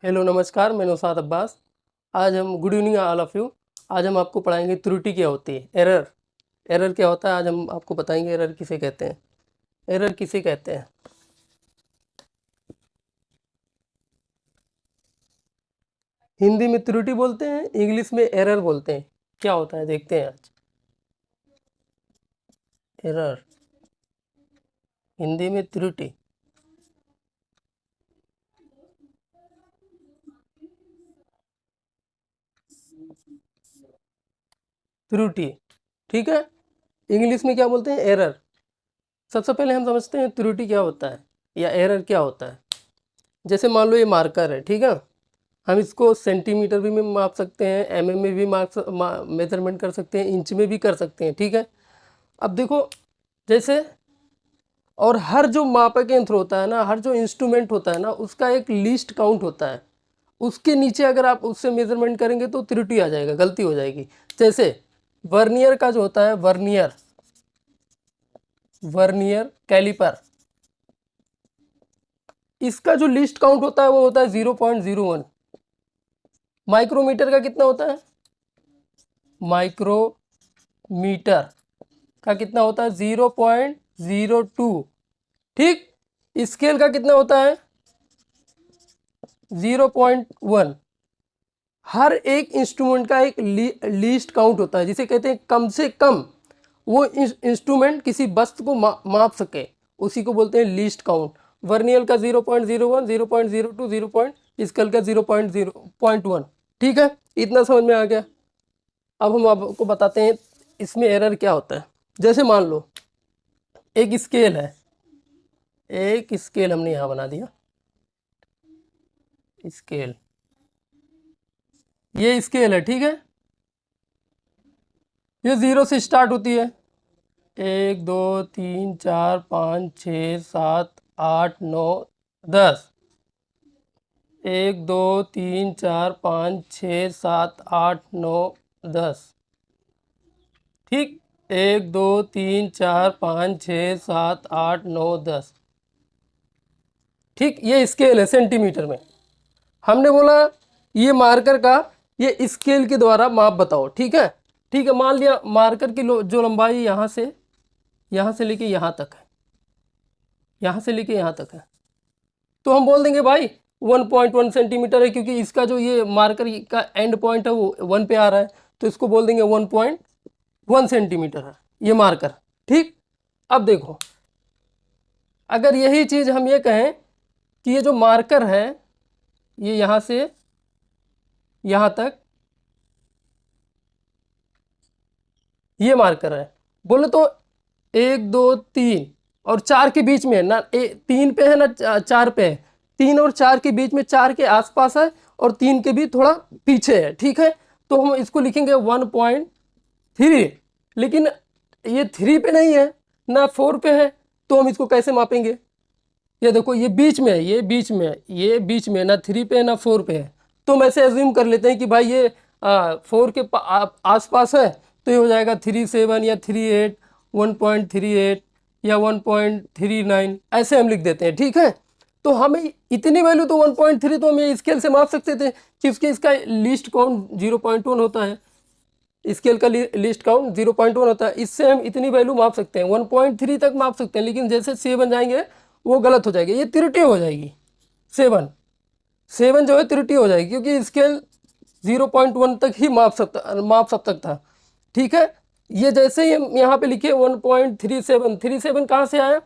Hello नमस्कार, मैं नौशाद अब्बास। आज हम good evening all of you. आज हम आपको पढ़ाएंगे त्रुटि क्या होती है, एरर। एरर क्या होता है आज हम आपको बताएंगे। एरर किसे कहते हैं, एरर किसे कहते हैं। हिंदी में त्रुटि बोलते हैं, इंग्लिश में एरर बोलते हैं। क्या होता है देखते हैं आज। एरर, हिंदी में त्रुटि। त्रुटि, ठीक है। इंग्लिश में क्या बोलते हैं, एरर। सबसे पहले हम समझते हैं त्रुटि क्या होता है या एरर क्या होता है। जैसे मान लो ये मार्कर है, ठीक है। हम इसको सेंटीमीटर भी में माप सकते हैं, एमएम में भी मेजरमेंट कर सकते हैं, इंच में भी कर सकते हैं, ठीक है। अब देखो, जैसे और हर जो मापक यंत्र होता है ना, हर जो इंस्ट्रूमेंट होता है ना, उसका एक लिस्ट काउंट होता है। उसके नीचे अगर आप उससे मेजरमेंट करेंगे तो त्रुटि आ जाएगा, गलती हो जाएगी। जैसे वर्नियर का जो होता है, वर्नियर, वर्नियर कैलिपर, इसका जो लिस्ट काउंट होता है वो होता है 0.01। माइक्रोमीटर का कितना होता है, माइक्रोमीटर का कितना होता है 0.02, ठीक। स्केल का कितना होता है 0.1। हर एक इंस्ट्रूमेंट का एक लीस्ट काउंट होता है, जिसे कहते हैं कम से कम वो इंस्ट्रूमेंट किसी वस्तु को माप सके, उसी को बोलते हैं लीस्ट काउंट। वर्नियर का 0.01, 0.02, 0. स्केल का 0.1, ठीक है। इतना समझ में आ गया। अब हम आपको बताते हैं इसमें एरर क्या होता है। जैसे मान लो एक स्केल है, एक स्केल हमने यहाँ बना दिया, स्केल, ये स्केल है, ठीक है। ये 0 से स्टार्ट होती है, 1 2 3 4 5 6 7 8 9 10। 1 2 3 4 5 6 7 8 9 10, ठीक। 1 2 3 4 5 6 7 8 9 10, ठीक। ये स्केल है सेंटीमीटर में। हमने बोला ये मार्कर का ये स्केल के द्वारा माप बताओ, ठीक है। ठीक है, मान लिया मार्कर की जो लंबाई यहाँ से लेके यहाँ तक है, यहाँ से लेके यहाँ तक है, तो हम बोल देंगे भाई 1.1 सेंटीमीटर है, क्योंकि इसका जो ये मार्कर का एंड पॉइंट है वो 1 पे आ रहा है, तो इसको बोल देंगे 1.1 सेंटीमीटर है ये मार्कर, ठीक। अब देखो, अगर यही चीज़ हम ये कहें कि ये जो मार्कर है ये यहाँ से यहाँ तक ये मार्कर है, बोले तो 1 2 3 और 4 के बीच में है ना, 3 पे है ना 4 पे है, 3 और 4 के बीच में, 4 के आसपास है और 3 के भी थोड़ा पीछे है, ठीक है। तो हम इसको लिखेंगे 1.3, लेकिन ये 3 पे नहीं है ना 4 पे है, तो हम इसको कैसे मापेंगे। ये देखो, ये बीच में है, ये बीच में है, ये बीच में, ना 3 पे है ना 4 पे है, तो हम ऐसे एज्यूम कर लेते हैं कि भाई ये 4 के आसपास है, तो ये हो जाएगा 37 या 38, 1.38 या 1.39, ऐसे हम लिख देते हैं, ठीक है। तो हमें इतनी वैल्यू तो 1.3 तो हम ये स्केल से माप सकते थे, कि उसके इसका लिस्ट काउंट 0.1 होता है, स्केल का लिस्ट काउंट 0.1 होता है, इससे हम इतनी वैल्यू माप सकते हैं, 1.3 तक माप सकते हैं। लेकिन जैसे 7 जाएंगे वो गलत हो जाएगी, ये त्रुटि हो जाएगी। 7 जो है त्रुटि हो जाएगी, क्योंकि स्केल 0.1 तक ही माप सकता था, ठीक है। ये जैसे ही हम यहाँ पे लिखे 1.37, 37 कहाँ से आया,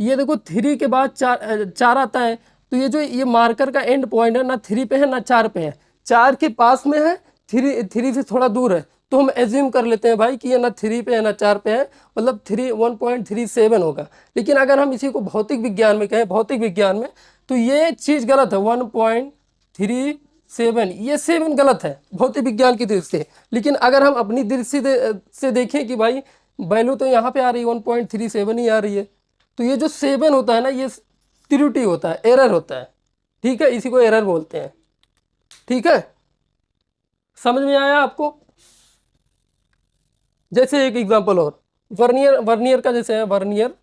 ये देखो 3 के बाद 4 आता है, तो ये जो ये मार्कर का एंड पॉइंट है ना 3 पे है ना 4 पे है, 4 के पास में है, 3 से थोड़ा दूर है, तो हम एज्यूम कर लेते हैं भाई कि ये ना 3 पे है ना 4 पे है, मतलब 1.37 होगा। लेकिन अगर हम इसी को भौतिक विज्ञान में कहें, भौतिक विज्ञान में, तो ये चीज़ गलत है, 1.37, ये 7 गलत है भौतिक विज्ञान की दृष्टि से। लेकिन अगर हम अपनी दृष्टि से देखें कि भाई वैल्यू तो यहाँ पे आ रही है 1.37 ही आ रही है, तो ये जो 7 होता है ना, ये त्रुटि होता है, एरर होता है, ठीक है। इसी को एरर बोलते हैं, ठीक है। समझ में आया आपको। जैसे एक एग्जांपल और, वर्नियर का जैसे है, वर्नियर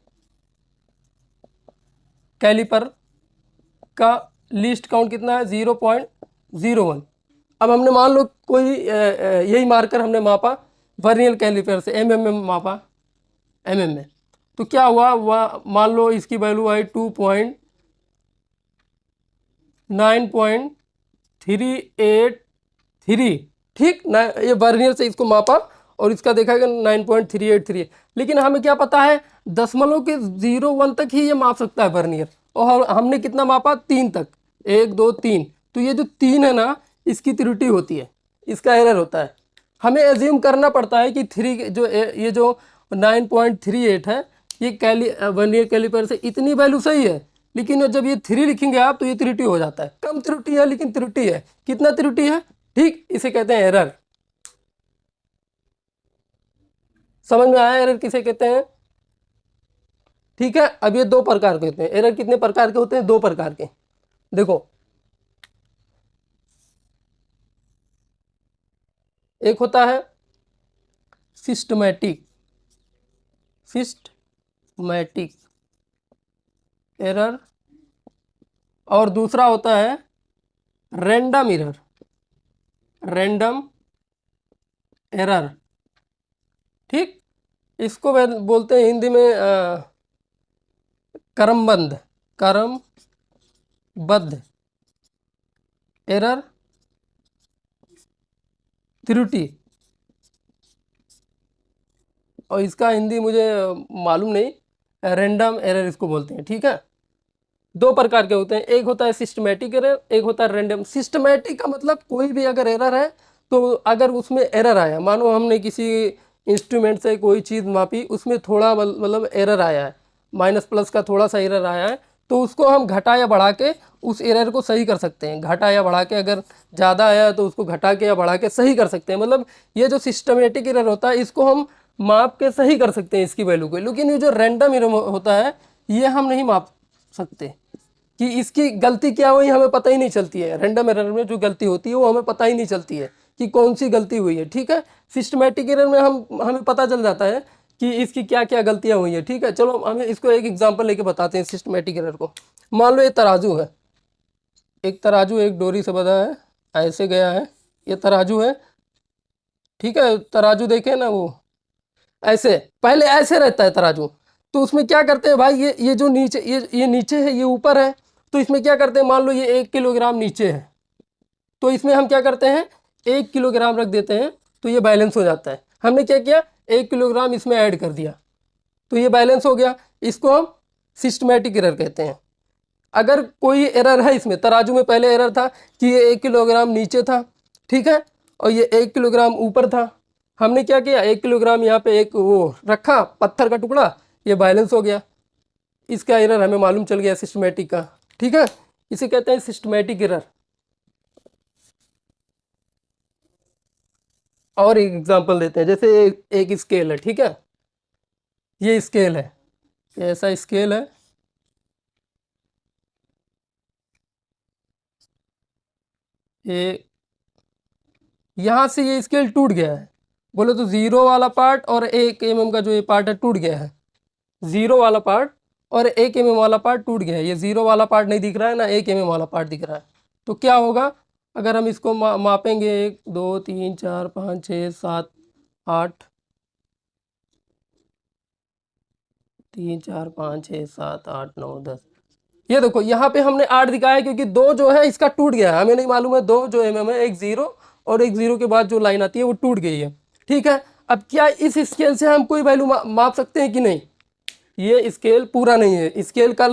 कैलिपर का लिस्ट काउंट कितना है 0.01, 0.01। अब हमने मान लो कोई यही मार्कर हमने मापा वर्नियर कैलिपर से, में मापा, में, तो क्या हुआ, वह मान लो इसकी वैल्यू आई 2.9.383, ठीक ना। ये वर्नियर से इसको मापा और इसका देखा गया 9.383, लेकिन हमें क्या पता है दशमलव के 0.1 तक ही ये माप सकता है वर्नियर, और हमने कितना मापा 3 तक, 1 2 3, तो ये जो 3 है ना इसकी त्रुटि होती है, इसका एरर होता है। हमें एज्यूम करना पड़ता है कि 3 जो ये जो 9.38 है ये वर्नियर कैलिपर से इतनी वैल्यू सही है, लेकिन जब ये 3 लिखेंगे आप तो ये त्रुटि हो जाता है। कम त्रुटि है लेकिन त्रुटि है, कितना त्रुटि है, ठीक, इसे कहते हैं एरर। समझ में आया एरर किसे कहते हैं, ठीक है। अब ये 2 प्रकार के होते हैं एरर, कितने प्रकार के होते हैं, 2 प्रकार के। देखो, एक होता है सिस्टमैटिक एरर, और दूसरा होता है रैंडम एरर, ठीक। इसको बोलते हैं हिंदी में क्रमबद्ध एरर त्रुटि, और इसका हिंदी मुझे मालूम नहीं, रैंडम एरर इसको बोलते हैं, ठीक है। 2 प्रकार के होते हैं, एक होता है सिस्टमैटिक एरर, एक होता है रैंडम। सिस्टमैटिक का मतलब कोई भी अगर एरर है तो अगर उसमें एरर आया, मानो हमने किसी इंस्ट्रूमेंट से कोई चीज़ मापी, उसमें थोड़ा मतलब एरर आया है, माइनस प्लस का थोड़ा सा एरर आया है, तो उसको हम घटा या बढ़ा के उस एरर को सही कर सकते हैं। घटा या बढ़ा के, अगर ज़्यादा आया है तो उसको घटा के या बढ़ा के सही कर सकते हैं। मतलब ये जो सिस्टमेटिक एरर होता है इसको हम माप के सही कर सकते हैं इसकी वैल्यू को, लेकिन ये जो रैंडम एरर होता है ये हम नहीं माप सकते कि इसकी गलती क्या हुई, हमें पता ही नहीं चलती है। रैंडम एरर में जो गलती होती है वो हमें पता ही नहीं चलती है कि कौन सी गलती हुई है, ठीक है। सिस्टमेटिक एरर में हमें पता चल जाता है कि इसकी क्या क्या गलतियां हुई है, ठीक है। चलो हमें इसको एक एग्जांपल लेके बताते हैं सिस्टमेटिक एरर को। मान लो ये तराजू है, एक तराजू एक डोरी से बंधा है, ऐसे गया है, ये तराजू है, ठीक है। तराजू देखे ना, वो ऐसे पहले ऐसे रहता है तराजू, तो उसमें क्या करते हैं भाई, ये जो नीचे, ये नीचे है, ये ऊपर है, तो इसमें क्या करते हैं, मान लो ये 1 किलोग्राम नीचे है, तो इसमें हम क्या करते हैं 1 किलोग्राम रख देते हैं, तो ये बैलेंस हो जाता है। हमने क्या किया, 1 किलोग्राम इसमें ऐड कर दिया, तो ये बैलेंस हो गया। इसको हम सिस्टमेटिक एरर कहते हैं। अगर कोई एरर है इसमें, तराजू में पहले एरर था कि ये 1 किलोग्राम नीचे था, ठीक है, और ये 1 किलोग्राम ऊपर था, हमने क्या किया 1 किलोग्राम यहाँ पे एक वो रखा पत्थर का टुकड़ा, ये बैलेंस हो गया, इसका एरर हमें मालूम चल गया सिस्टमेटिक का, ठीक है। इसे कहते हैं सिस्टमेटिक एरर। और एक एग्जांपल देते हैं, जैसे एक स्केल है, ठीक है, ये स्केल है, ऐसा स्केल है, ये यहाँ से ये स्केल टूट गया है, बोले तो 0 वाला पार्ट और 1 mm का जो ये पार्ट है टूट गया है। 0 वाला पार्ट और 1 mm वाला पार्ट टूट गया है। ये 0 वाला पार्ट नहीं दिख रहा है ना 1 mm वाला पार्ट दिख रहा है। तो क्या होगा, अगर हम इसको मापेंगे 1 2 3 4 5 6 7 8, 3 4 5 6 7 8 9 10, ये देखो यहाँ पे हमने 8 दिखाया है क्योंकि 2 जो है इसका टूट गया है, हमें नहीं मालूम है 2 जो mm है, एक 0 और एक 0 के बाद जो लाइन आती है वो टूट गई है, ठीक है। अब क्या इस स्केल से हम कोई वैल्यू माप सकते हैं कि नहीं, ये स्केल पूरा नहीं है, स्केल का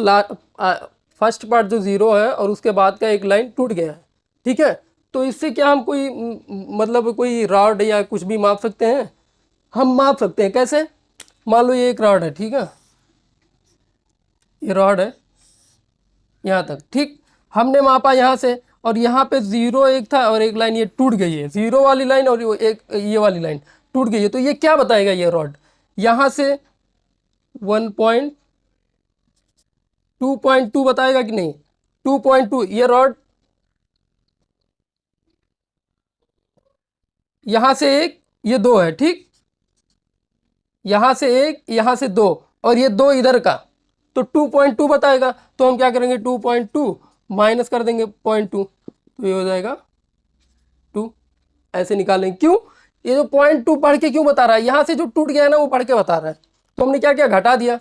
फर्स्ट पार्ट जो 0 है और उसके बाद का एक लाइन टूट गया है, ठीक है। तो इससे क्या हम कोई मतलब कोई रॉड या कुछ भी माप सकते हैं, हम माप सकते हैं। कैसे, मान लो ये एक रॉड है, ठीक है, ये रॉड है यहाँ तक, ठीक, हमने मापा यहाँ से, और यहाँ पे 0 एक था और एक लाइन ये टूट गई है, 0 वाली लाइन और एक ये वाली लाइन टूट गई है। तो ये क्या बताएगा, ये रॉड यहाँ से 2.2 बताएगा कि नहीं, 2.2, ये रॉड यहाँ से 1 ये 2 है, ठीक, यहाँ से 1 यहाँ से 2 और ये 2 इधर का, तो 2.2 बताएगा। तो हम क्या करेंगे 2.2 माइनस कर देंगे 0.2, तो ये हो जाएगा 2 ऐसे निकालेंगे। क्यों? ये जो 0.2 पढ़ के क्यों बता रहा है, यहाँ से जो टूट गया है ना वो पढ़ के बता रहा है। तो हमने क्या किया, घटा दिया।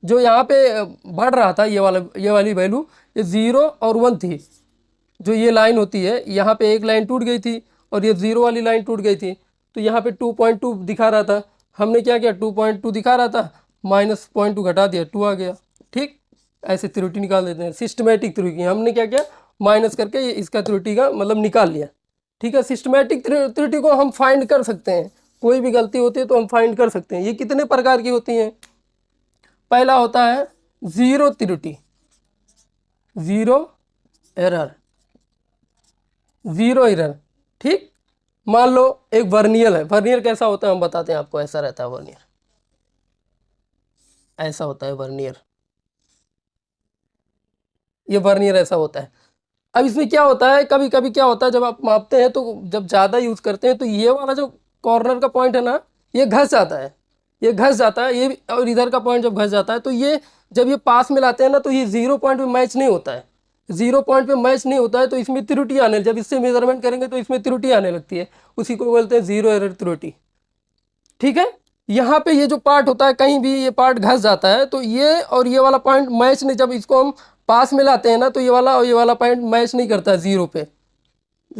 जो यहाँ पे बढ़ रहा था ये वाली वैल्यू, ये 0 और 1 थी। जो ये लाइन होती है, यहाँ पे एक लाइन टूट गई थी और ये 0 वाली लाइन टूट गई थी, तो यहाँ पे 2.2 दिखा रहा था। हमने क्या किया, 2.2 दिखा रहा था, माइनस 0.2 घटा दिया, 2 आ गया। ठीक, ऐसे त्रुटि निकाल देते हैं, सिस्टमेटिक त्रुटि। हमने क्या किया, माइनस करके ये इसका त्रुटि का मतलब निकाल लिया। ठीक है, सिस्टमेटिक त्रुटि को हम फाइंड कर सकते हैं। कोई भी गलती होती है तो हम फाइंड कर सकते हैं। ये कितने प्रकार की होती हैं? पहला होता है जीरो त्रुटि, जीरो एरर, जीरो एरर। ठीक, मान लो एक वर्नियर है। वर्नियर कैसा होता है हम बताते हैं आपको। ऐसा रहता है वर्नियर, ऐसा होता है वर्नियर। ये वर्नियर ऐसा होता है। अब इसमें क्या होता है, कभी कभी क्या होता है, जब आप मापते हैं तो जब ज़्यादा यूज़ करते हैं तो ये वाला जो कॉर्नर का पॉइंट है ना, ये घस जाता है, ये घस जाता है, ये और इधर का पॉइंट जब घस जाता है तो ये जब ये पास में लाते हैं ना तो ये 0 पॉइंट पे मैच नहीं होता है। 0 पॉइंट पे मैच नहीं होता है तो इसमें त्रुटि आने, जब इससे मेजरमेंट करेंगे तो इसमें त्रुटि आने लगती है। उसी को बोलते हैं जीरो एरर त्रुटि। ठीक है, यहाँ पे ये जो पार्ट होता है, कहीं भी ये पार्ट घस जाता है तो ये और ये वाला पॉइंट मैच नहीं, जब इसको हम पास में लाते हैं ना तो ये वाला और ये वाला पॉइंट मैच नहीं करता है। 0 पे,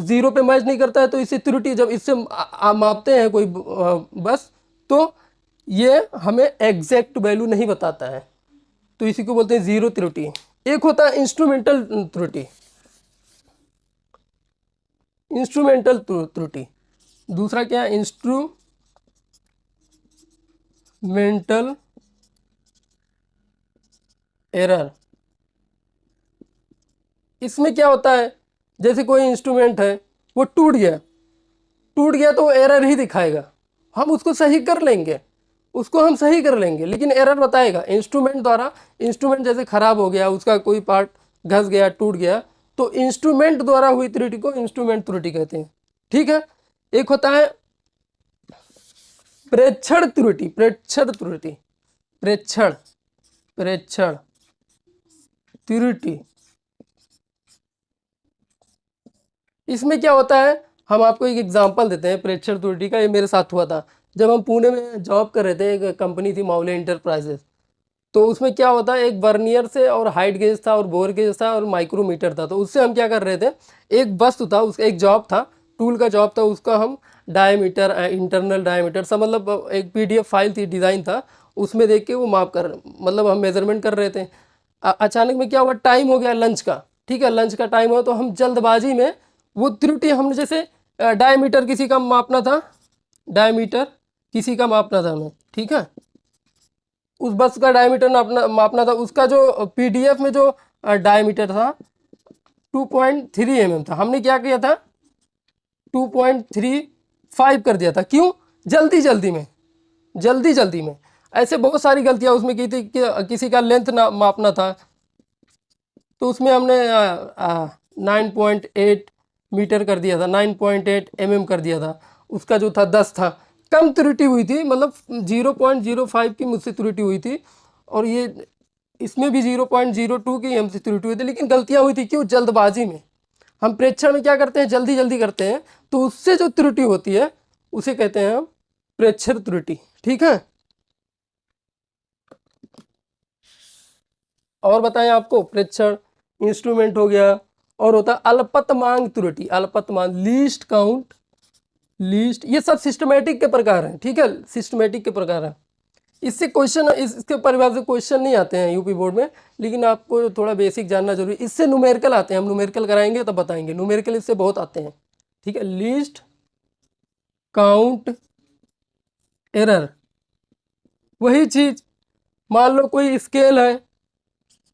0 पे मैच नहीं करता है तो इससे त्रुटि, जब इससे मापते हैं कोई बस, तो ये हमें एग्जैक्ट वैल्यू नहीं बताता है, तो इसी को बोलते हैं जीरो त्रुटि। एक होता है इंस्ट्रूमेंटल त्रुटि, इंस्ट्रूमेंटल त्रुटि। दूसरा क्या है, इंस्ट्रूमेंटल एरर। इसमें क्या होता है, जैसे कोई इंस्ट्रूमेंट है वो टूट गया, टूट गया तो एरर ही दिखाएगा। हम उसको सही कर लेंगे, उसको हम सही कर लेंगे, लेकिन एरर बताएगा इंस्ट्रूमेंट द्वारा। इंस्ट्रूमेंट जैसे खराब हो गया, उसका कोई पार्ट घस गया, टूट गया, तो इंस्ट्रूमेंट द्वारा हुई त्रुटि को इंस्ट्रूमेंट त्रुटि कहते हैं। ठीक है, एक होता है प्रेक्षण त्रुटि, प्रेक्षण त्रुटि, प्रेक्षण, प्रेक्षण त्रुटि। इसमें क्या होता है, हम आपको एक एग्जांपल देते हैं प्रेक्षण त्रुटि का। ये मेरे साथ हुआ था जब हम पुणे में जॉब कर रहे थे। एक कंपनी थी मौले इंटरप्राइजेस। तो उसमें क्या होता है, एक वर्नियर से और हाइट गेज था और बोर गेज था और माइक्रोमीटर था। तो उससे हम क्या कर रहे थे, एक वस्तु था, उसका एक जॉब था, टूल का जॉब था, उसका हम डायमीटर, इंटरनल डायमीटर सब, मतलब एक PDF फाइल थी, डिज़ाइन था, उसमें देख के वो माप कर, मतलब हम मेजरमेंट कर रहे थे। अचानक में क्या हुआ, टाइम हो गया लंच का। ठीक है, लंच का टाइम हुआ तो हम जल्दबाजी में वो त्रुटि, हमने जैसे डायमीटर किसी का मापना था, डायमीटर किसी का मापना था हमें। ठीक है, उस बस का डायमीटर मापना था। उसका जो PDF में जो डायमीटर था 2.3 mm था। हमने क्या किया था, 2.35 कर दिया था। क्यों? जल्दी जल्दी में, जल्दी जल्दी में। ऐसे बहुत सारी गलतियां उसमें की थी कि किसी का लेंथ ना मापना था तो उसमें हमने 9.8 मीटर कर दिया था, 9.8 mm कर दिया था। उसका जो था 10 था। कम त्रुटि हुई थी, मतलब 0.05 की मुझसे त्रुटि हुई थी, और ये इसमें भी 0.02 की हमसे त्रुटि हुई थी। लेकिन गलतियां हुई थी, क्यों? जल्दबाजी में। हम प्रेक्षण में क्या करते हैं, जल्दी जल्दी करते हैं, तो उससे जो त्रुटि होती है उसे कहते हैं हम प्रेक्षण त्रुटि। ठीक है, और बताएं आपको, प्रेक्षण, इंस्ट्रूमेंट हो गया, और होता है अल्पतमांक त्रुटि। अल्पतमांक, लीस्ट काउंट, लीस्ट, ये सब सिस्टमेटिक के प्रकार हैं। ठीक है, सिस्टमेटिक के प्रकार हैं। इससे क्वेश्चन, इसके परिभाषा से क्वेश्चन नहीं आते हैं यूपी बोर्ड में, लेकिन आपको थोड़ा बेसिक जानना जरूरी। इससे न्यूमेरिकल आते हैं, हम न्यूमेरिकल कराएंगे तब बताएंगे। न्यूमेरिकल इससे बहुत आते हैं। ठीक है, लीस्ट काउंट एरर, वही चीज। मान लो कोई स्केल है,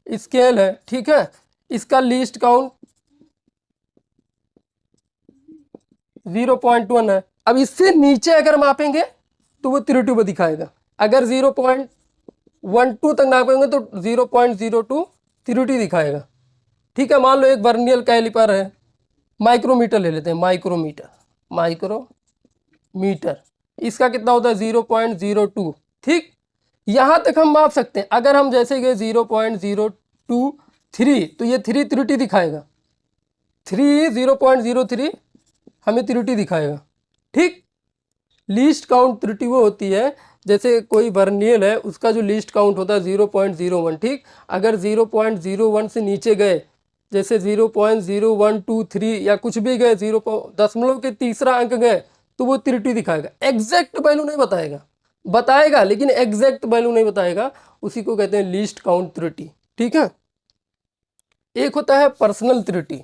स्केल है, ठीक है, इसका लीस्ट काउंट 0.1 है। अब इससे नीचे अगर मापेंगे तो वो त्रुटि को दिखाएगा। अगर 0.12 तक नापेंगे तो 0.02 त्रुटि दिखाएगा। ठीक है, मान लो एक वर्नियर कैलिपर है, माइक्रोमीटर ले लेते हैं, माइक्रोमीटर, माइक्रोमीटर, इसका कितना होता है 0.02। ठीक, यहां तक हम माप सकते हैं। अगर हम जैसे गए 0.023 तो ये 3 त्रुटि दिखाएगा, 3, 0.03 हमें त्रुटि दिखाएगा। ठीक, लीस्ट काउंट त्रुटि वो होती है जैसे कोई वर्नियल है उसका जो लीस्ट काउंट होता है 0.01। ठीक, अगर 0.01 से नीचे गए जैसे 0.0123 या कुछ भी गए, 0 के तीसरा अंक गए तो वो त्रुटि दिखाएगा। एग्जैक्ट वैल्यू नहीं बताएगा, बताएगा लेकिन एग्जैक्ट वैल्यू नहीं बताएगा, उसी को कहते हैं लीस्ट काउंट त्रुटि। ठीक है, एक होता है पर्सनल त्रुटि,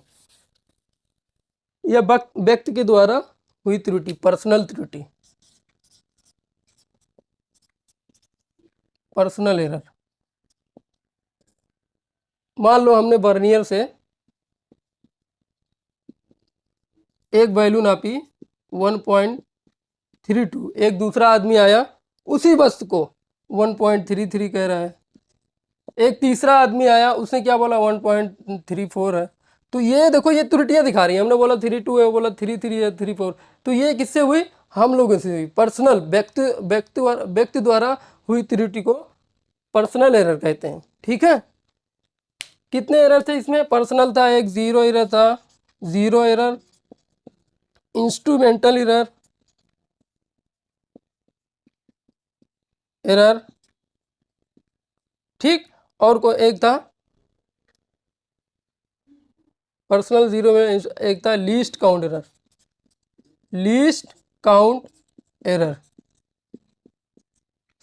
यह व्यक्ति के द्वारा हुई त्रुटि, पर्सनल त्रुटि, पर्सनल एरर। मान लो हमने वर्नियर से एक वैल्यू नापी 1.32, एक दूसरा आदमी आया उसी वस्तु को 1.33 कह रहा है, एक तीसरा आदमी आया उसने क्या बोला 1.34 है। तो ये देखो ये त्रुटियां दिखा रही हैं, हमने बोला 32 है, वो बोला 33 है, 34। तो ये किससे हुई? हम लोगों से हुई। पर्सनल व्यक्ति द्वारा हुई त्रुटि को पर्सनल एरर कहते हैं। ठीक है, कितने एरर थे इसमें? पर्सनल था एक, जीरो एरर था, जीरो एरर, इंस्ट्रूमेंटल एरर, ठीक, और कोई एक था पर्सनल जीरो में एक था least count error, least count error.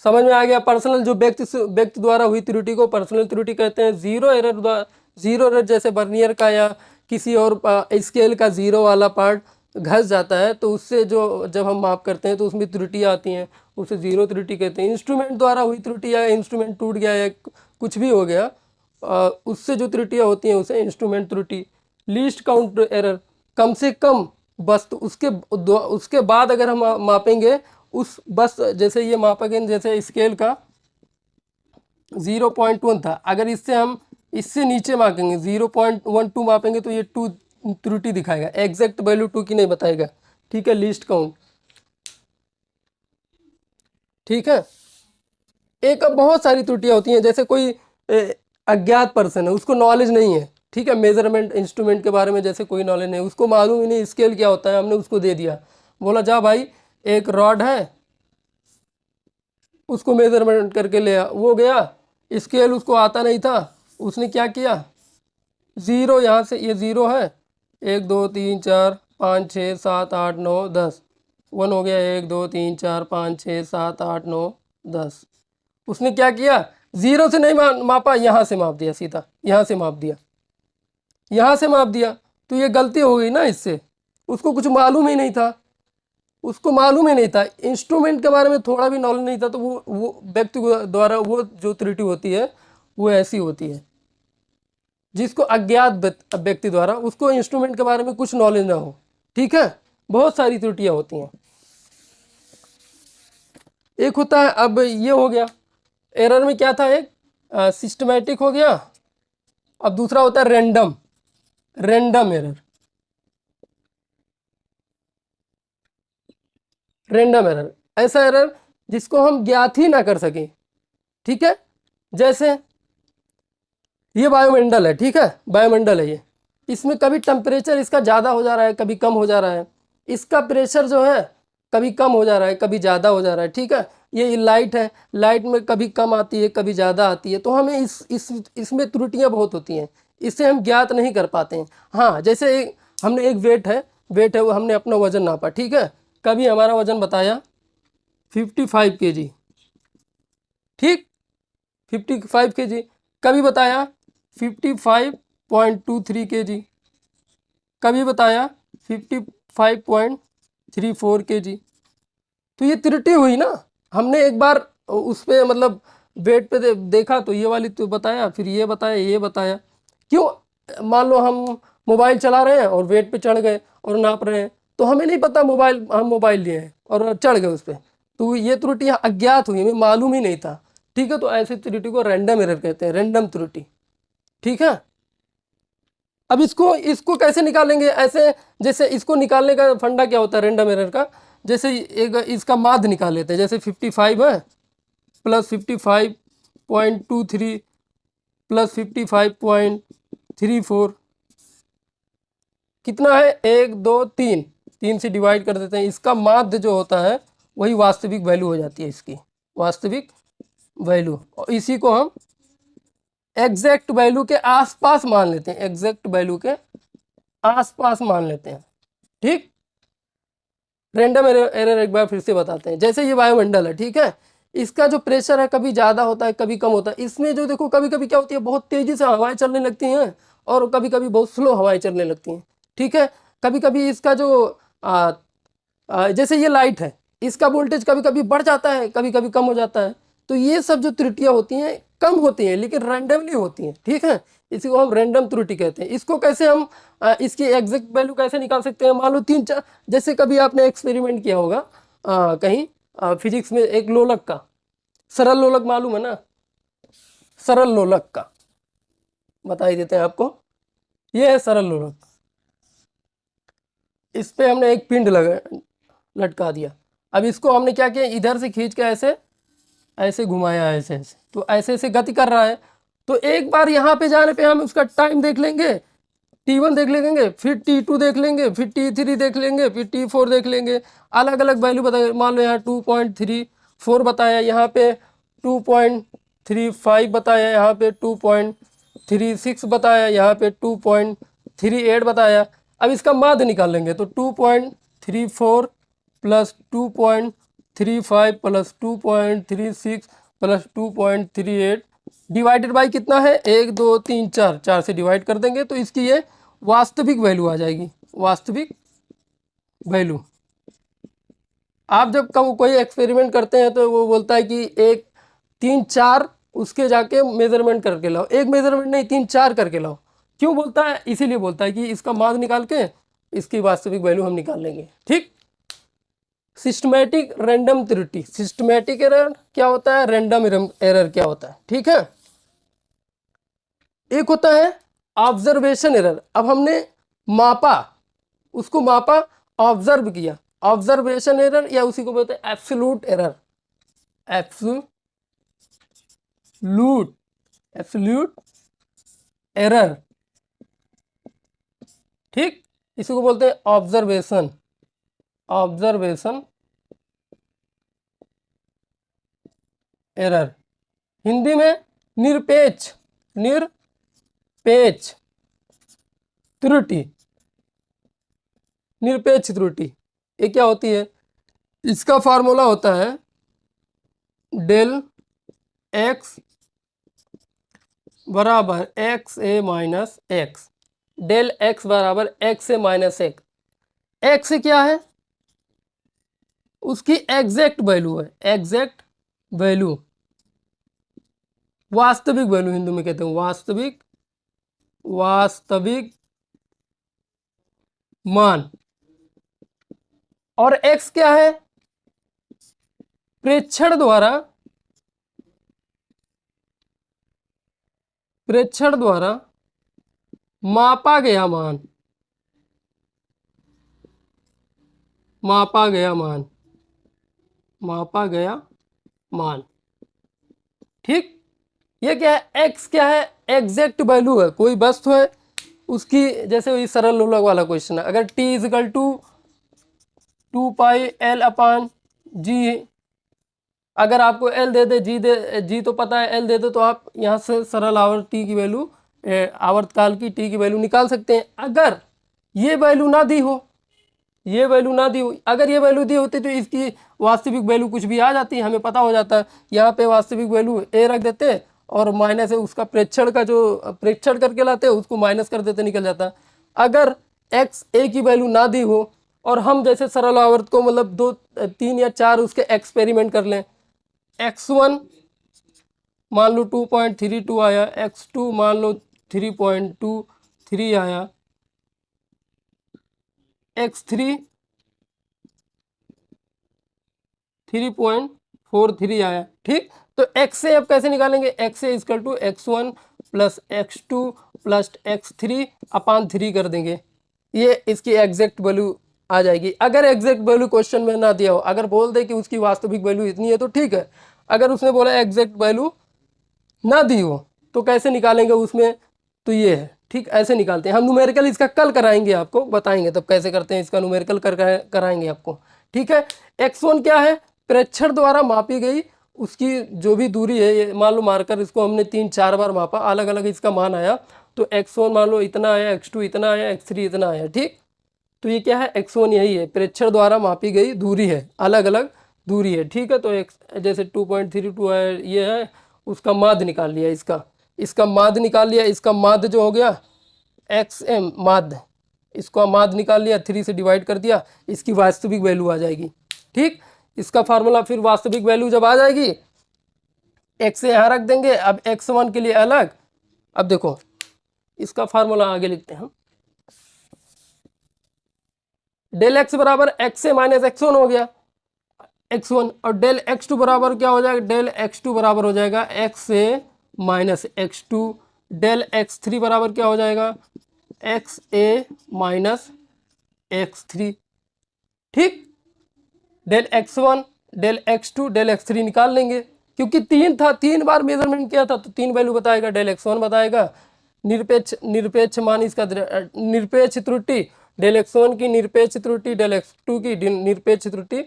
समझ में आ गया? पर्सनल जो व्यक्ति द्वारा हुई त्रुटि को पर्सनल त्रुटि कहते हैं। जीरो एरर जैसे वर्नियर का या किसी और स्केल का जीरो वाला पार्ट घस जाता है तो उससे जो जब हम माप करते हैं तो उसमें त्रुटियाँ आती हैं, उसे जीरो त्रुटि कहते हैं। इंस्ट्रूमेंट द्वारा हुई त्रुटि या इंस्ट्रूमेंट टूट गया या कुछ भी हो गया उससे जो त्रुटियाँ होती हैं उसे इंस्ट्रूमेंट त्रुटि। लीस्ट काउंट एरर, कम से कम वस्तु उसके बाद अगर हम मापेंगे उस बस जैसे ये मापा गया जैसे स्केल का 0.1 था, अगर इससे हम इससे नीचे मापेंगे 0.12 मापेंगे तो ये 2 त्रुटि दिखाएगा, एग्जैक्ट वैल्यू 2 की नहीं बताएगा। ठीक है, लीस्ट काउंट। ठीक है, एक अब बहुत सारी त्रुटियां होती हैं जैसे कोई अज्ञात पर्सन है, उसको नॉलेज नहीं है। ठीक है, मेजरमेंट इंस्ट्रूमेंट के बारे में जैसे कोई नॉलेज नहीं, उसको मालूम ही नहीं स्केल क्या होता है, हमने उसको दे दिया, बोला जा भाई एक रॉड है उसको मेजरमेंट करके ले आ, वो गया, स्केल उसको आता नहीं था, उसने क्या किया, ज़ीरो, यहाँ से ये ज़ीरो है, 1 2 3 4 5 6 7 8 9 10, 1 हो गया, 1 2 3 4 5 6 7 8 9 10। उसने क्या किया, ज़ीरो से नहीं मापा, यहाँ से माप दिया, सीधा यहाँ से माप दिया, यहाँ से माप दिया। तो ये गलती हो गई ना इससे, उसको कुछ मालूम ही नहीं था, उसको मालूम ही नहीं था, इंस्ट्रूमेंट के बारे में थोड़ा भी नॉलेज नहीं था। तो वो व्यक्ति द्वारा वो जो त्रुटि होती है वो ऐसी होती है जिसको अज्ञात व्यक्ति द्वारा, उसको इंस्ट्रूमेंट के बारे में कुछ नॉलेज ना हो। ठीक है, बहुत सारी त्रुटियां होती हैं। एक होता है, अब ये हो गया एरर में क्या था, एक सिस्टमैटिक हो गया, अब दूसरा होता है random, random error, random error ऐसा एरर जिसको हम ज्ञात ही ना कर सकें। ठीक है, जैसे ये वायुमंडल है, ठीक है, वायुमंडल है ये, इसमें कभी टेम्परेचर इसका ज़्यादा हो जा रहा है, कभी कम हो जा रहा है, इसका प्रेशर जो है कभी कम हो जा रहा है, कभी ज़्यादा हो जा रहा है। ठीक है, ये लाइट है, लाइट में कभी कम आती है, कभी ज़्यादा आती है, तो हमें इसमें त्रुटियाँ बहुत होती हैं, इससे हम ज्ञात नहीं कर पाते हैं। हाँ, जैसे हमने एक वेट है वो हमने अपना वज़न नापा, ठीक है, कभी हमारा वज़न बताया 55 kg, ठीक, 55 kg, कभी बताया 55.23 kg, कभी बताया 55.34 kg। तो ये त्रुटि हुई ना, हमने एक बार उस पर मतलब वेट पे देखा तो ये वाली तो बताया, फिर ये बताया। क्यों? मान लो हम मोबाइल चला रहे हैं और वेट पे चढ़ गए और नाप रहे हैं, तो हमें नहीं पता हम मोबाइल लिए हैं और चढ़ गए उस पर, तो ये त्रुटि अज्ञात हुई, हमें मालूम ही नहीं था। ठीक है, तो ऐसी त्रुटि को रैंडम एरर कहते हैं, रैंडम त्रुटि। ठीक है, अब इसको कैसे निकालेंगे? ऐसे जैसे इसको निकालने का फंडा क्या होता है रैंडम एरर का, जैसे एक इसका माध्य निकाल लेते हैं, जैसे 55 है प्लस 55.23 प्लस 55.34 कितना है, 1 2 3, 3 से डिवाइड कर देते हैं, इसका माध्य जो होता है वही वास्तविक वैल्यू हो जाती है, इसकी वास्तविक वैल्यू। और इसी को हम एग्जैक्ट वैल्यू के आसपास मान लेते हैं, एग्जैक्ट वैल्यू के आसपास मान लेते हैं। ठीक, रैंडम एरर एक बार फिर से बताते हैं। जैसे ये वायुमंडल है, ठीक है, इसका जो प्रेशर है कभी ज़्यादा होता है कभी कम होता है। इसमें जो देखो कभी कभी क्या होती है, बहुत तेज़ी से हवाएं चलने लगती हैं और कभी कभी बहुत स्लो हवाएं चलने लगती हैं। ठीक है, कभी कभी इसका जो जैसे ये लाइट है, इसका वोल्टेज कभी कभी बढ़ जाता है कभी कभी कम हो जाता है। तो ये सब जो त्रुटियाँ होती हैं कम होती हैं लेकिन रैंडमली होती हैं। ठीक है, इसी को हम रैंडम त्रुटि कहते हैं। इसको कैसे हम इसकी एग्जैक्ट वैल्यू कैसे निकाल सकते हैं? मान लो 3-4, जैसे कभी आपने एक्सपेरिमेंट किया होगा कहीं फिजिक्स में, एक लोलक का, सरल लोलक मालूम है ना, सरल लोलक का बता ही देते हैं आपको। ये है सरल लोलक, इस पे हमने एक पिंड लटका दिया। अब इसको हमने क्या किया, इधर से खींच के ऐसे ऐसे घुमाया, ऐसे ऐसे, तो ऐसे ऐसे गति कर रहा है। तो एक बार यहाँ पे जाने पे हम उसका टाइम देख लेंगे, T1 देख लेंगे, फिर T2 देख लेंगे, फिर T3 देख लेंगे, फिर T4 देख लेंगे, अलग अलग वैल्यू बताए। मान लो यहाँ 2.34 बताया, यहाँ पे 2.35 बताया, यहाँ पे 2.36 बताया, यहाँ पे 2.38 बताया। अब इसका माध्य निकाल लेंगे, तो 2.34 plus 2.35 plus 2.36 plus 2.38 divided by कितना है, 1 2 3 4, 4 से डिवाइड कर देंगे तो इसकी ये वास्तविक वैल्यू आ जाएगी, वास्तविक वैल्यू। आप जब कोई एक्सपेरिमेंट करते हैं तो वो बोलता है कि 1 3 4 उसके जाके मेजरमेंट करके लाओ, एक मेजरमेंट नहीं 3 4 करके लाओ। क्यों बोलता है? इसीलिए बोलता है कि इसका माध्य निकाल के इसकी वास्तविक वैल्यू हम निकाल लेंगे। ठीक, सिस्टमैटिक रैंडम त्रुटि, सिस्टमैटिक एरर क्या होता है, रैंडम एरर क्या होता है। ठीक है, एक होता है ऑब्जर्वेशन एरर। अब हमने मापा, उसको मापा, ऑब्जर्व किया, ऑब्जर्वेशन एरर, या उसी को बोलते हैं एब्सोल्यूट एरर, एब्सोल्यूट एरर। ठीक, इसी को बोलते हैं ऑब्जर्वेशन एरर। हिंदी में निरपेक्ष त्रुटि, निरपेक्ष त्रुटि ये क्या होती है? इसका फार्मूला होता है डेल एक्स बराबर x a minus x, del x बराबर x a minus x. X क्या है? उसकी एग्जैक्ट वैल्यू है, एग्जैक्ट वैल्यू, वास्तविक वैल्यू हिंदी में कहते हैं, वास्तविक मान। और x क्या है? प्रेक्षण द्वारा मापा गया मान। ठीक, ये क्या है? x क्या है? एग्जैक्ट वैल्यू है, कोई वस्तु है उसकी, जैसे वही सरल लोलक वाला क्वेश्चन है, अगर t equal to 2 pi l upon g, अगर आपको एल दे दे, जी तो पता है, एल दे दे, तो आप यहाँ से सरल आवर्त टी की वैल्यू, आवर्तकाल की टी की वैल्यू निकाल सकते हैं। अगर ये वैल्यू ना दी हो, अगर ये वैल्यू दी होती तो इसकी वास्तविक वैल्यू कुछ भी आ जाती है, हमें पता हो जाता है। यहाँ पे वास्तविक वैल्यू ए रख देते और माइनस है उसका प्रेक्षण का, जो प्रेक्षण करके लाते हैं उसको माइनस कर देते, निकल जाता। अगर एक्स ए की वैल्यू ना दी हो और हम जैसे सरल आवर्त को मतलब 2 3 या 4 उसके एक्सपेरिमेंट कर लें, x1 मान लो 2.32 आया, x2 मान लो 3.23 आया, x3 3.43 आया। ठीक, तो x से अब कैसे निकालेंगे? x से equal to x1 plus x2 plus x3 upon 3 कर देंगे, ये इसकी एग्जैक्ट वैल्यू आ जाएगी। अगर एग्जैक्ट वैल्यू क्वेश्चन में ना दिया हो, अगर बोल दे कि उसकी वास्तविक वैल्यू इतनी है तो ठीक है। अगर उसने बोला एग्जैक्ट वैल्यू ना दी हो तो कैसे निकालेंगे उसमें? तो ये है ठीक, ऐसे निकालते हैं हम। न्यूमेरिकल इसका कल कराएंगे, आपको बताएंगे तब कैसे करते हैं इसका न्यूमेरिकल कराएंगे आपको। ठीक है, x1 क्या है, प्रेक्षण द्वारा मापी गई उसकी जो भी दूरी है, ये मान लो मार्कर इसको हमने 3-4 बार मापा, अलग अलग इसका मान आया, तो x1 मान लो इतना आया, x2 इतना आया, x3 इतना आया। ठीक, तो ये क्या है, x1 यही है, प्रेक्षण द्वारा मापी गई दूरी है, अलग अलग दूरी है। ठीक है, तो जैसे 2.32 है ये है, उसका माध्य निकाल लिया, इसका माध्य निकाल लिया, इसका माध्य जो हो गया xm माध्य, इसका माध्य निकाल लिया, 3 से डिवाइड कर दिया, इसकी वास्तविक वैल्यू आ जाएगी। ठीक, इसका फार्मूला फिर वास्तविक वैल्यू जब आ जाएगी, x यहाँ रख देंगे, अब x1 के लिए अलग। अब देखो इसका फार्मूला आगे लिखते हैं हम, डेल x बराबर x से माइनस x1 हो गया x1, और डेल x2 बराबर क्या हो जाएगा, डेल x2 बराबर हो जाएगा x से माइनस x2, डेल x3 बराबर क्या हो जाएगा, x a माइनस x3। ठीक, del x1 del x2 del x3 निकाल लेंगे, क्योंकि 3 था, 3 बार मेजरमेंट किया था तो 3 वैल्यू बताएगा। डेल x1 बताएगा निरपेक्ष मान इसका, निरपेक्ष त्रुटि डेल x1 की, निरपेक्ष त्रुटि डेल x2 की, निरपेक्ष त्रुटि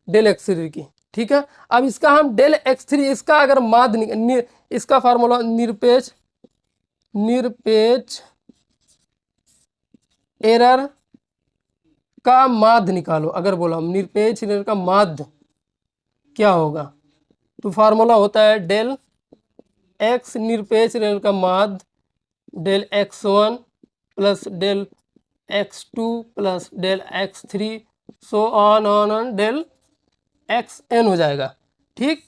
डेल x3 की। ठीक है, अब इसका हम डेल x3 इसका अगर माध्य, इसका फार्मूला निरपेक्ष एरर का माध्य निकालो, अगर बोला हम निरपेक्ष एरर का माध्य क्या होगा, तो फार्मूला होता है डेल x निरपेक्ष एरर का माध्य del x1 plus del x2 plus del x3 so on del xn हो जाएगा। ठीक,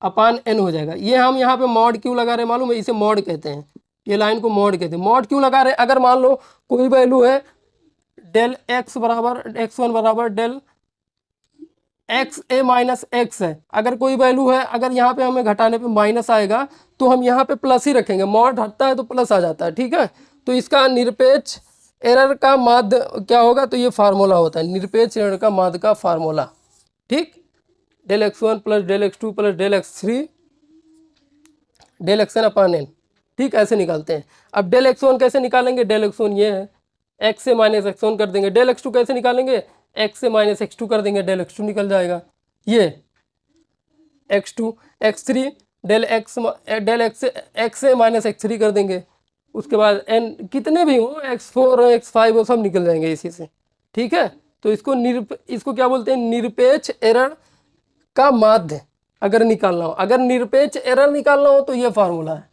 अपान n हो जाएगा। ये हम यहाँ पे मॉड क्यों लगा रहे हैं मालूम है, इसे मॉड कहते हैं, ये लाइन को मॉड कहते हैं। मॉड क्यों लगा रहे हैं, अगर मान लो कोई वैल्यू है डेल x बराबर x1 बराबर del x a minus x है, अगर कोई वैल्यू है, अगर यहाँ पे हमें घटाने पे माइनस आएगा तो हम यहाँ पे प्लस ही रखेंगे, मॉड हटता है तो प्लस आ जाता है। ठीक है, तो इसका निरपेक्ष एरर का माध्य क्या होगा, तो ये फार्मूला होता है निरपेक्ष एरर का माध्य का फार्मूला। ठीक, del x1 plus del x2 plus del x3 del xn upon n। ठीक, ऐसे निकालते हैं। अब डेल x1 कैसे निकालेंगे, डेल x1 ये है, x से माइनस x1 कर देंगे। डेल x2 कैसे निकालेंगे, x से माइनस x2 कर देंगे, डेल x2 निकल जाएगा। ये x2 x3 डेल x से माइनस x3 कर देंगे, उसके बाद n कितने भी हो, x4 हो x5 हो, सब निकल जाएंगे इसी से। ठीक है, तो इसको क्या बोलते हैं, निरपेक्ष एरर का माध्य अगर निकालना हो, अगर निरपेक्ष एरर निकालना हो तो ये फार्मूला है।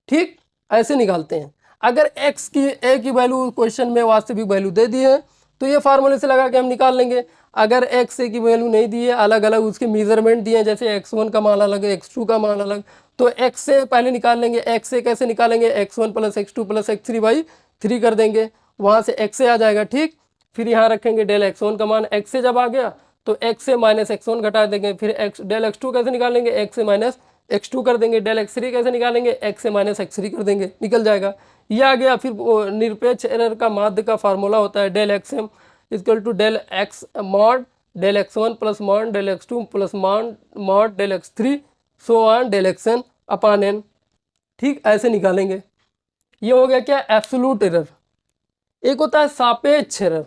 ठीक, ऐसे निकालते हैं। अगर x की a की वैल्यू क्वेश्चन में वास्तविक वैल्यू दे दी है तो ये फार्मूले से लगा के हम निकाल लेंगे। अगर x a की वैल्यू नहीं दी है, अलग अलग उसके मेजरमेंट दिए हैं, जैसे x1 का मान अलग है, x2 का मान अलग, तो x से पहले निकाल लेंगे। x से कैसे निकालेंगे, x1 plus x2 plus x3 by 3 कर देंगे, वहाँ से x से आ जाएगा। ठीक, फिर यहाँ रखेंगे डेल x1 का मान, x से जब आ गया तो x से माइनस x1 घटा देंगे, फिर डेल x2 कैसे निकालेंगे, x से माइनस x2 कर देंगे, डेल x3 कैसे निकालेंगे, x से माइनस x3 कर देंगे, निकल जाएगा। ये आ गया। फिर निरपेक्ष एरर का माध्य का फार्मूला होता है del xm equal to del x mod del x1 plus mod del x2 plus mod del x3 so on del xn upon n। ठीक, ऐसे निकालेंगे। ये हो गया क्या, एब्सोल्यूट एरर। एक होता है सापेक्ष एरर,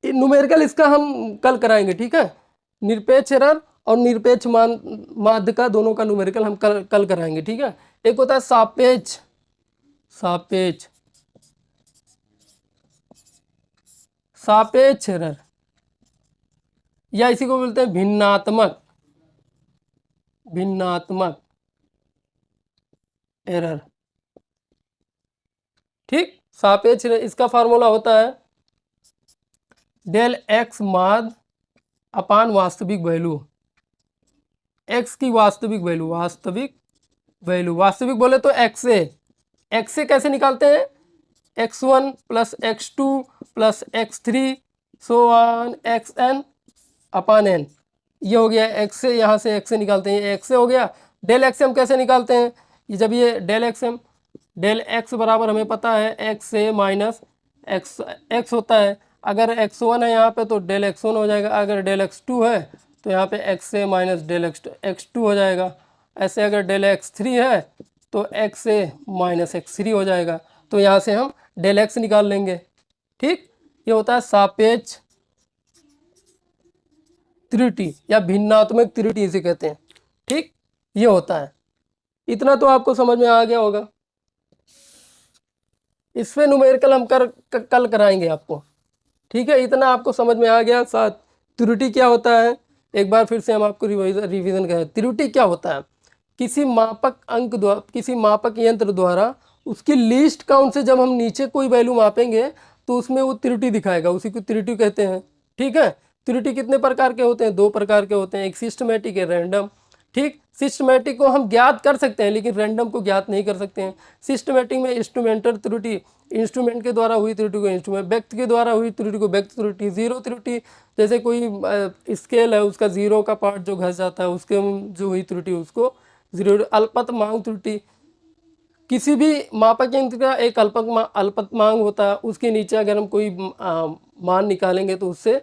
न्यूमेरिकल इसका हम कल कराएंगे। ठीक है, निरपेक्ष एरर और निरपेक्ष माध्य का दोनों का न्यूमेरिकल हम कल कराएंगे। ठीक है, एक होता है सापेक्ष एरर, या इसी को बोलते हैं भिन्नात्मक एरर। ठीक, सापेक्ष एरर, इसका फार्मूला होता है डेल x माध्य अपान वास्तविक वैल्यू, x की वास्तविक बोले तो x से कैसे निकालते हैं, x1 plus x2 plus x3 so on xn upon n। ये हो गया x से, यहाँ से x से निकालते हैं, x से हो गया। डेल xm कैसे निकालते हैं, ये जब ये डेल x बराबर हमें पता है x से माइनस x होता है, अगर x1 है यहाँ पे तो डेल x1 हो जाएगा, अगर डेल x2 है तो यहाँ पे x से माइनस डेल x2 हो जाएगा। ऐसे अगर डेल x3 है तो x a minus x three हो जाएगा। तो यहाँ से हम डेल एक्स निकाल लेंगे। ठीक, ये होता है सापेक्ष त्रुटि या भिन्नात्मक त्रुटि इसे कहते हैं। ठीक, ये होता है। इतना तो आपको समझ में आ गया होगा। इस पे न्यूमेरिकल हम कल कराएंगे आपको। ठीक है, इतना आपको समझ में आ गया। साथ त्रुटि क्या होता है एक बार फिर से हम आपको रिवीजन करें। त्रुटि क्या होता है? किसी मापक अंक द्वारा, किसी मापक यंत्र द्वारा उसकी लीस्ट काउंट से जब हम नीचे कोई वैल्यू मापेंगे तो उसमें वो त्रुटि दिखाएगा, उसी को त्रुटि कहते हैं। ठीक है, त्रुटि कितने प्रकार के होते हैं? 2 प्रकार के होते हैं, एक सिस्टमेटिक है रैंडम। ठीक, सिस्टमेटिक को हम ज्ञात कर सकते हैं लेकिन रैंडम को ज्ञात नहीं कर सकते हैं। सिस्टमेटिक में इंस्ट्रूमेंटल त्रुटि, इंस्ट्रूमेंट के द्वारा हुई त्रुटि को इंस्ट्रूमेंट, व्यक्ति के द्वारा हुई त्रुटि को व्यक्ति त्रुटि, जीरो त्रुटि जैसे कोई स्केल है उसका जीरो का पार्ट जो घस जाता है उसके जो हुई त्रुटि उसको जीरो। अल्पतमांक त्रुटि, किसी भी मापक यंत्र का एक अल्पतमांक होता है, उसके नीचे अगर हम कोई मान निकालेंगे तो उससे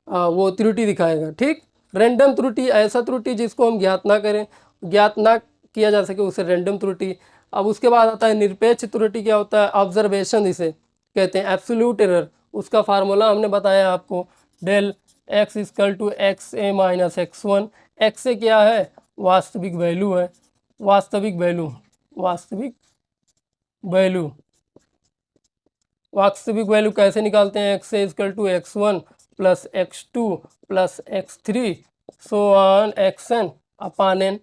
वो त्रुटि दिखाएगा। ठीक, रैंडम त्रुटि ऐसा त्रुटि जिसको हम ज्ञात ना करें, ज्ञात ना किया जा सके, उसे रैंडम त्रुटि। अब उसके बाद आता है निरपेक्ष त्रुटि। क्या होता है? ऑब्जर्वेशन इसे कहते हैं, एब्सोल्यूट एरर। उसका फार्मूला हमने बताया आपको, del x equal to x a minus x one. X a क्या है? वास्तविक वैल्यू है, वास्तविक वैल्यू, वास्तविक वैल्यू। वास्तविक वैल्यू कैसे निकालते हैं? X a equal to x one plus x two plus x three so on x n upon n.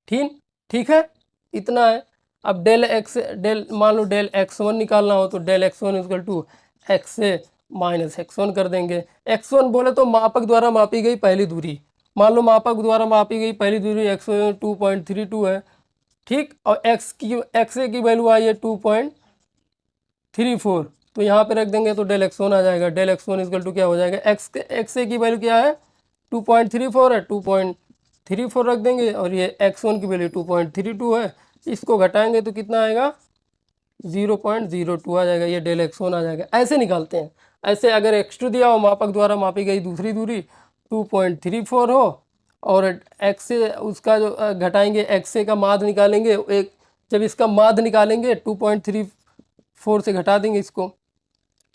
ठीक है, इतना है। अब डेल मान लो डेल एक्स वन निकालना हो तो del x one equal to x a minus x one कर देंगे। एक्स वन बोले तो मापक द्वारा मापी गई पहली दूरी। मान लो मापक द्वारा मापी गई पहली दूरी एक्स 2.32 है। ठीक, और एक्स ए की वैल्यू आई है 2.34, तो यहाँ पे रख देंगे तो डेल एक्स वन आ जाएगा। Del x one equal to क्या हो जाएगा? एक्स ए की वैल्यू क्या है? 2.34 है, 2.34 रख देंगे और ये एक्स वन की वैल्यू 2.32 है। इसको घटाएंगे तो कितना आएगा? 0.02 आ जाएगा। ये डेल एक्स वन आ जाएगा। ऐसे निकालते हैं। ऐसे अगर एक्स टू दिया हो, मापक द्वारा मापी गई दूसरी दूरी 2.34 हो और एक्स से उसका जो घटाएंगे, एक्स से का माध्य निकालेंगे। एक जब इसका माध्य निकालेंगे 2.34 से घटा देंगे इसको,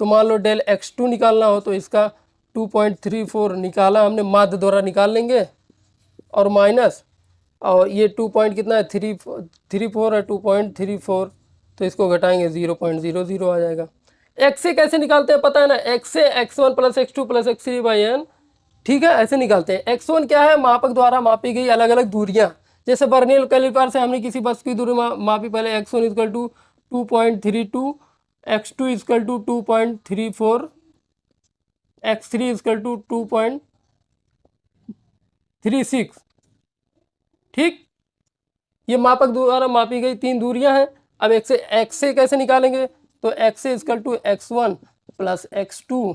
तो मान लो डेल एक्स टू निकालना हो तो इसका 2.34 निकाला हमने, माध्य द्वारा निकाल लेंगे और माइनस, और ये 2 पॉइंट कितना है? 3.34 है, 2.34, तो इसको घटाएंगे 0.00 आ जाएगा। एक्स से कैसे निकालते हैं पता है ना? एक्स से x one plus x two plus x three by n. ठीक है, ऐसे निकालते हैं। एक्स वन क्या है? मापक द्वारा मापी गई अलग अलग दूरियां। जैसे बर्नियर कैलिपर से हमने किसी वस्तु की दूरी मापी पहले, x one equal to 2.32, x two equal to 2.34, x three equal to 2.36। ठीक, ये मापक द्वारा मापी गई 3 दूरियां हैं। अब एक्स से कैसे निकालेंगे? तो एक्स से equal to x one plus x two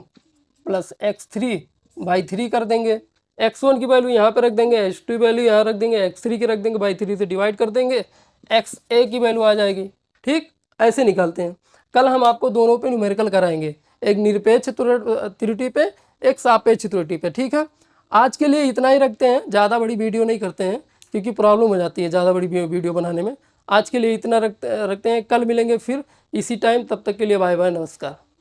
plus x three by 3 कर देंगे। एक्स वन की वैल्यू यहाँ पे रख देंगे, एक्स टू की वैल्यू यहाँ रख देंगे, एक्स थ्री की रख देंगे, बाई 3 से डिवाइड कर देंगे, एक्स ए की वैल्यू आ जाएगी। ठीक, ऐसे निकालते हैं। कल हम आपको दोनों पे न्यूमेरिकल कराएंगे, एक निरपेक्ष त्रुटि पे, एक सापेक्ष त्रुटि पे। ठीक है, आज के लिए इतना ही रखते हैं, ज़्यादा बड़ी वीडियो नहीं करते हैं क्योंकि प्रॉब्लम हो जाती है ज़्यादा बड़ी वीडियो बनाने में। आज के लिए इतना रखते हैं। कल मिलेंगे फिर इसी टाइम, तब तक के लिए बाय बाय, नमस्कार।